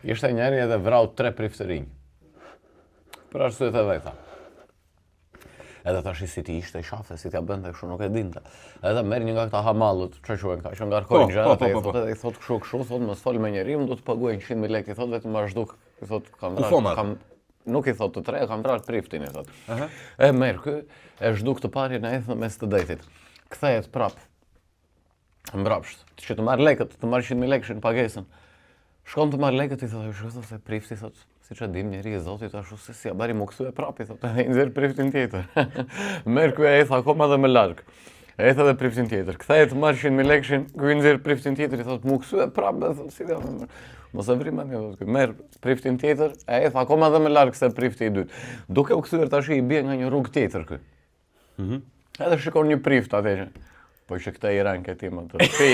Ishte njeri edhe vrau 3 priftë rinj. Për arsyet e veta. Edhe tash si ti ishte i shafte, si t'ja bënte kështu nuk e dinte. Edhe merr një nga këta hamallët, çfarë quhen këta, që ngarkojnë gjërat, i thotë kështu, thotë mos fol me njeriu, do të paguaj 100.000 lekë, i thotë vetëm marrëdhuk, i thotë kam nuk i thotë të tre, kam vrarë priftin, i thotë. E merr ky, e zhduk të parjen e ethën mes të detit. Kthehet prap. Mbrapsht, që të marr lekët, të marr 100.000 lekë në pagesën. Shkon të marr lekët, i thotë, "Shkoj se prifti thotë, siç e dim njeri i Zotit ashtu se si bari më kthye prapë thotë, i nxjerr priftin tjetër." Merr ky e eth akoma dhe më larg. E eth edhe priftin tjetër. Kthehet marr 100.000 lekë, ky i nxjerr priftin tjetër, i thotë, "Më kthye prapë", thotë, "Si do?" Mos e vri mend, thotë, merr priftin tjetër, e eth akoma dhe më larg se prifti i dytë. Duke u kthyer tash i bie nga një rrugë tjetër ky. Edhe shikon një prift atë. Po që këta i ranë këti më të pi.